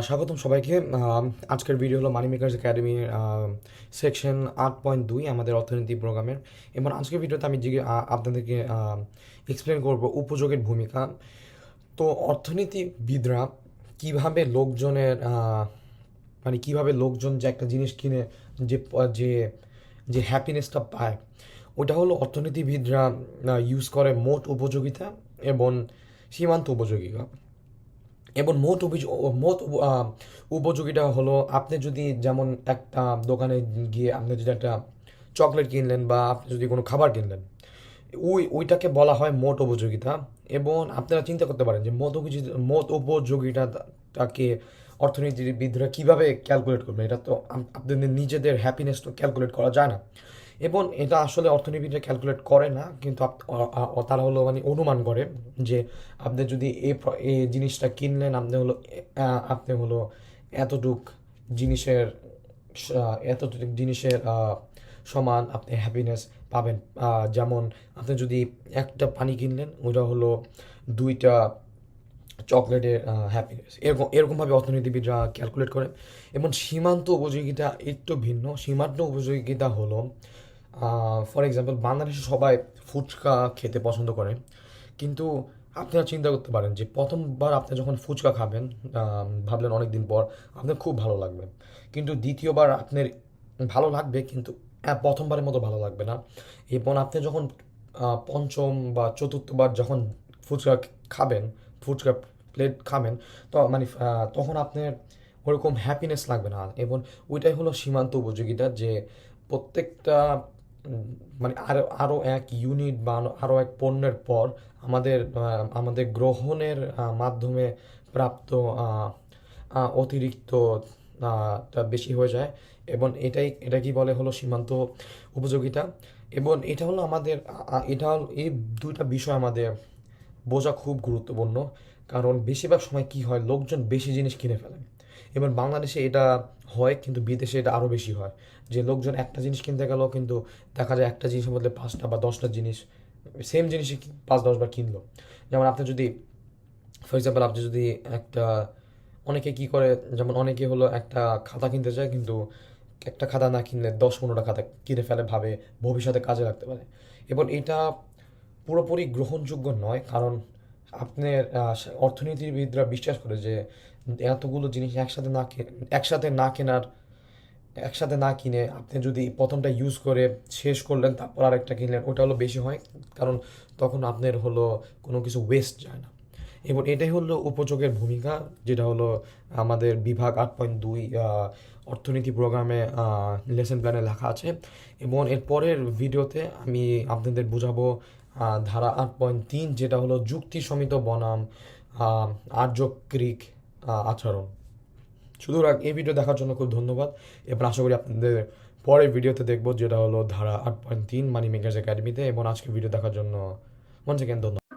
স্বাগতম সবাইকে। আজকের ভিডিও হলো মানি মেকার্স একাডেমির সেকশন 8.2 আমাদের অর্থনীতি প্রোগ্রামের। এবং আজকের ভিডিওতে আমি আপনাদেরকে এক্সপ্লেন করব উপযোগের ভূমিকা। তো অর্থনীতিবিদরা কিভাবে লোকজনের মানে কিভাবে লোকজন যে একটা জিনিস কিনে যে যে যে হ্যাপিনেসটা পায়, ওটা হলো অর্থনীতিবিদরা ইউজ করে মোট উপযোগিতা এবং সীমান্ত উপযোগিতা। এবং উপযোগীটা হলো, আপনি যদি যেমন একটা দোকানে গিয়ে আপনি যদি একটা চকলেট কিনলেন বা আপনি যদি কোনো খাবার কিনলেন, ওইটাকে বলা হয় মোট উপযোগিতা। এবং আপনারা চিন্তা করতে পারেন যে মোট উপযোগিতাটাকে অর্থনীতিবিদরা কীভাবে ক্যালকুলেট করবেন। এটা তো আপনাদের নিজেদের হ্যাপিনেস তো ক্যালকুলেট করা যায় না। এবং এটা আসলে অর্থনীতিবিদরা ক্যালকুলেট করে না, কিন্তু তারা হলো মানে অনুমান করে যে আপনি যদি এই জিনিসটা কিনলেন, আপনি হলো এতটুক জিনিসের সমান আপনি হ্যাপিনেস পাবেন। যেমন আপনি যদি একটা পানি কিনলেন, ওটা হলো 2টা চকলেটের হ্যাপিনেস, এরকমভাবে অর্থনীতিবিদরা ক্যালকুলেট করে। এবং সীমান্ত উপযোগিতা একটু ভিন্ন। সীমান্ত উপযোগিতা হলো, ফর এক্সাম্পল, বাংলাদেশে সবাই ফুচকা খেতে পছন্দ করে, কিন্তু আপনারা চিন্তা করতে পারেন যে প্রথমবার আপনি যখন ফুচকা খাবেন, ভাবলেন অনেক দিন পর আপনার খুব ভালো লাগবে, কিন্তু দ্বিতীয়বার আপনার ভালো লাগবে, কিন্তু প্রথমবারের মতো ভালো লাগবে না। এবং আপনি যখন পঞ্চম বা চতুর্থবার যখন ফুচকা খাবেন, ফুচকা প্লেট খাবেন, তো মানে তখন আপনার ওরকম হ্যাপিনেস লাগবে না। এবং ওইটাই হলো সীমান্ত উপযোগিতা, যে প্রত্যেকটা মানে আরও এক ইউনিট বা আরও এক পণ্যের পর আমাদের গ্রহণের মাধ্যমে প্রাপ্ত অতিরিক্ত টা বেশি হয়ে যায়। এবং এটা কি বলে হলো সীমান্ত উপযোগিতা। এবং এটা হলো আমাদের এই দুইটা বিষয় আমাদের বোঝা খুব গুরুত্বপূর্ণ। কারণ বেশিরভাগ সময় কি হয়, লোকজন বেশি জিনিস কিনে ফেলে। এবার বাংলাদেশে এটা হয়, কিন্তু বিদেশে এটা আরও বেশি হয়, যে লোকজন একটা জিনিস কিনতে গেল, কিন্তু দেখা যায় একটা জিনিসের বদলে 5টা বা 10টা জিনিস, সেম জিনিসই 5-10 বার কিনলো। যেমন আপনি যদি, ফর এক্সাম্পল, আপনি যদি একটা, অনেকে কি করে, যেমন অনেকে হলো একটা খাতা কিনতে চায়, কিন্তু একটা খাতা না কিনলে 10-15টা খাতা কিনে ফেলে, ভাবে ভবিষ্যতে কাজে লাগতে পারে। এবং এটা পুরোপুরি গ্রহণযোগ্য নয়, কারণ আপনার অর্থনীতিবিদরা বিশ্বাস করে যে এতগুলো জিনিস একসাথে না কিনে আপনি যদি প্রথমটা ইউজ করে শেষ করলেন, তারপর আরেকটা কিনলেন, ওটা হলো বেশি হয়। কারণ তখন আপনার হলো কোনো কিছু ওয়েস্ট যায় না। এবং এটাই হলো উপযোগের ভূমিকা, যেটা হলো আমাদের বিভাগ 8.2 অর্থনীতি প্রোগ্রামে লেসন প্ল্যানে লেখা আছে। এবং এর পরের ভিডিওতে আমি আপনাদের বোঝাবো ধারা 8.3, যেটা হলো যুক্তিসমিত বনাম আর্যক্রিক আচরণ। সুতরাং এই ভিডিও দেখার জন্য খুব ধন্যবাদ। এবার আশা করি আপনাদের পরের ভিডিওতে দেখবো, যেটা হলো ধারা 8.3 মানি মেকার্স একাডেমিতে। এবং আজকে ভিডিও দেখার জন্য মন থেকে ধন্যবাদ।